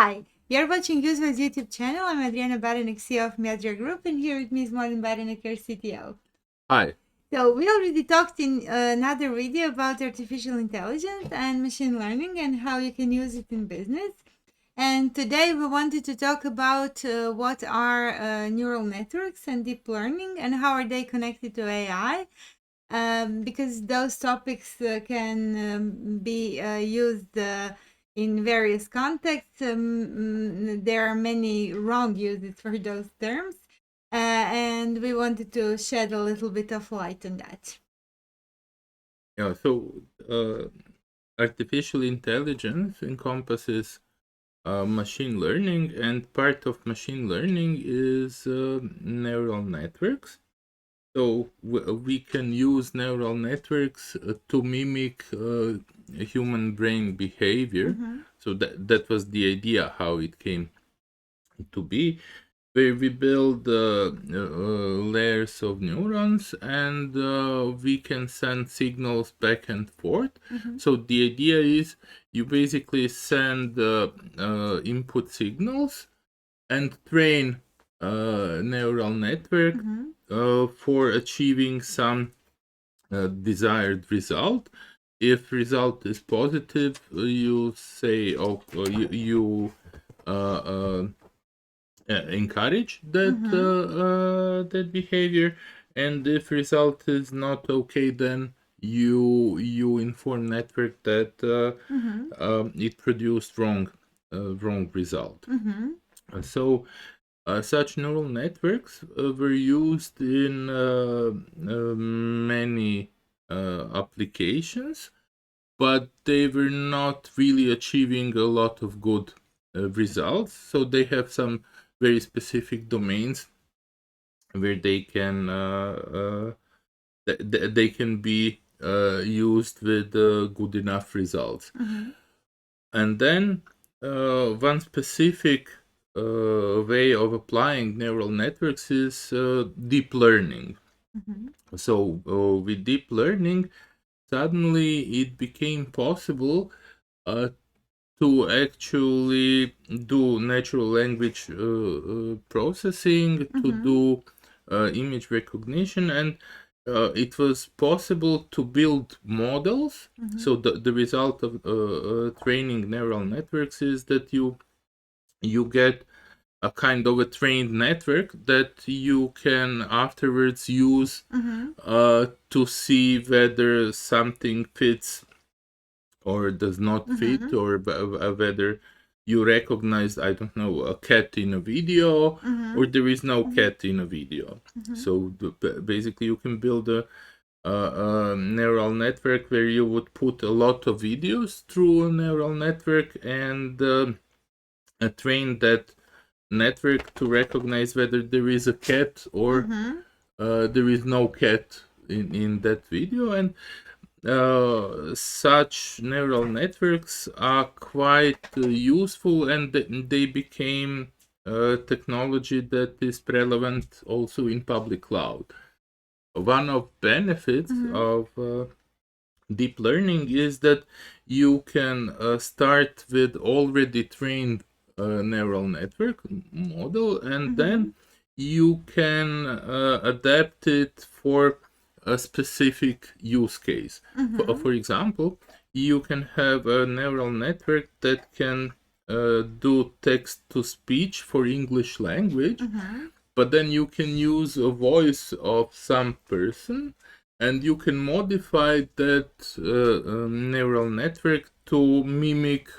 Hi, you're watching UseWise YouTube channel. I'm Adriana and Mladen, CEO of Media Group, and here with me is Mladen Baranek, your CTO. Hi. So we already talked in another video about artificial intelligence and machine learning and how you can use it in business. And today we wanted to talk about what are neural networks and deep learning and how are they connected to AI. Because those topics can be used in various contexts. There are many wrong uses for those terms, and we wanted to shed a little bit of light on that. Yeah, so artificial intelligence encompasses machine learning, and part of machine learning is neural networks. So we can use neural networks to mimic human brain behavior. So that was the idea how it came to be, where we build layers of neurons, and we can send signals back and forth. So the idea is you basically send input signals and train neural network for achieving some desired result. If result is positive, you say, oh, you encourage that behavior, and if result is not okay, then you inform network that it produced wrong result. So such neural networks were used in many applications, but they were not really achieving a lot of good results. So they have some very specific domains where they can they can be used with good enough results. And then one specific way of applying neural networks is deep learning. So with deep learning, suddenly it became possible to actually do natural language processing, to do image recognition, and it was possible to build models. So the result of training neural networks is that you get a kind of a trained network that you can afterwards use to see whether something fits or does not fit, or whether you recognize, I don't know, a cat in a video, or there is no cat in a video. So basically you can build a neural network where you would put a lot of videos through a neural network and train that network to recognize whether there is a cat or there is no cat in that video. And such neural networks are quite useful, and they became technology that is relevant also in public cloud. One of benefits of deep learning is that you can start with already trained neural network model, and then you can adapt it for a specific use case. For example, you can have a neural network that can do text to speech for English language, but then you can use a voice of some person, and you can modify that neural network to mimic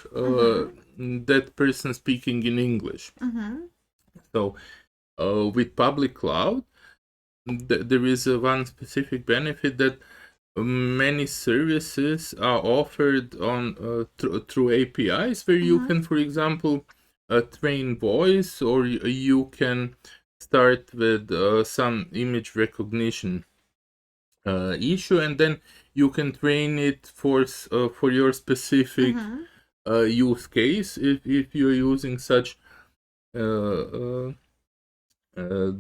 that person speaking in English. So with public cloud, there is one specific benefit that many services are offered on through APIs, where you can, for example, train voice, or you can start with some image recognition issue, and then you can train it for your specific use case if you're using such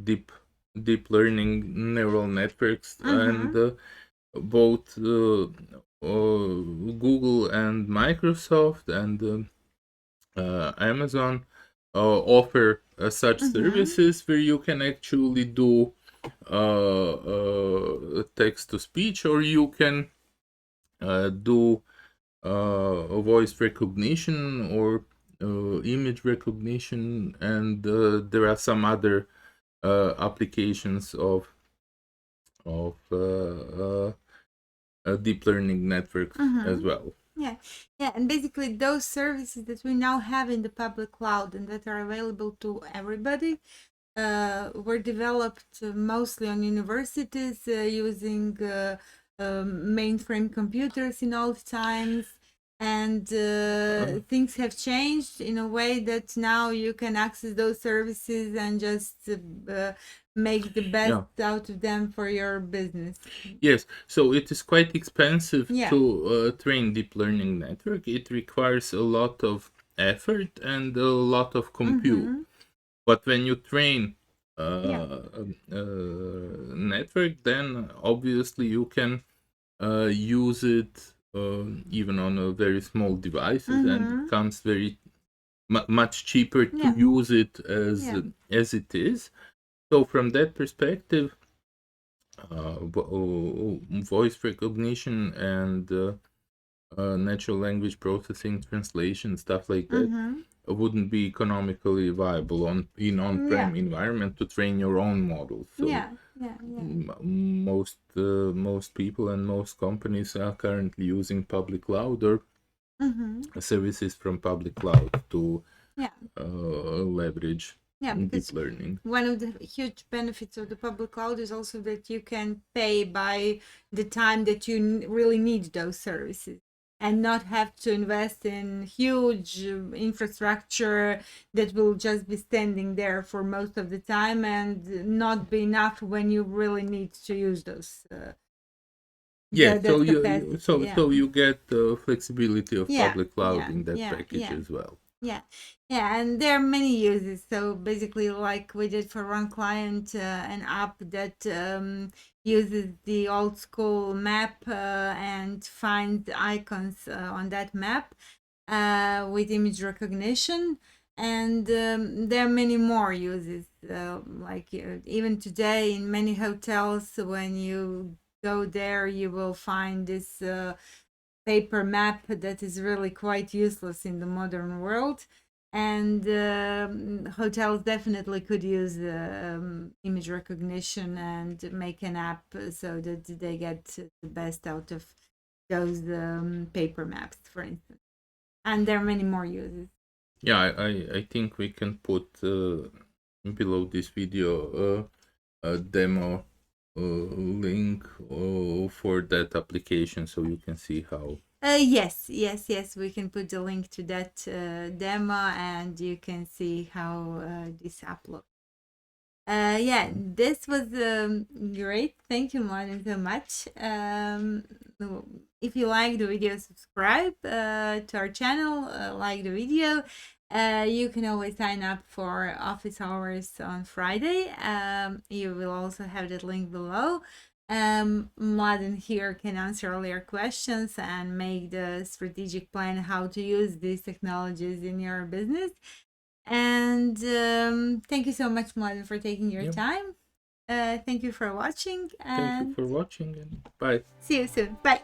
deep learning neural networks. And both Google and Microsoft and Amazon offer such services where you can actually do text to speech, or you can do voice recognition or image recognition, and there are some other applications of deep learning networks as well. Yeah, yeah, and basically those services that we now have in the public cloud and that are available to everybody were developed mostly on universities using mainframe computers in old times, and things have changed in a way that now you can access those services and just make the best out of them for your business. Yes, so it is quite expensive Yeah. to train deep learning network. It requires a lot of effort and a lot of compute. But when you train a network, then obviously you can use it even on a very small devices, and it becomes very much cheaper to use it as it is. So from that perspective, voice recognition and natural language processing, translation, stuff like that wouldn't be economically viable in on-prem environment to train your own models. So most people and most companies are currently using public cloud or services from public cloud to leverage deep learning. One of the huge benefits of the public cloud is also that you can pay by the time that you really need those services and not have to invest in huge infrastructure that will just be standing there for most of the time and not be enough when you really need to use those. So you get the flexibility of public cloud in that package as well. Yeah, and there are many uses. So basically, like we did for one client, an app that uses the old school map and finds icons on that map with image recognition. And there are many more uses. Like even today, in many hotels, when you go there, you will find this paper map that is really quite useless in the modern world, and hotels definitely could use image recognition and make an app so that they get the best out of those paper maps, for instance. And there are many more uses. Yeah, I think we can put below this video a demo link for that application, so you can see how. Yes, we can put the link to that demo, and you can see how this app looks. This was great. Thank you, Mladen, so much. If you like the video, subscribe to our channel, like the video. You can always sign up for office hours on Friday. You will also have that link below. Mladen here can answer all your questions and make the strategic plan how to use these technologies in your business. And thank you so much, Mladen, for taking your time. Thank you for watching. Thank you for watching, and bye. See you soon. Bye.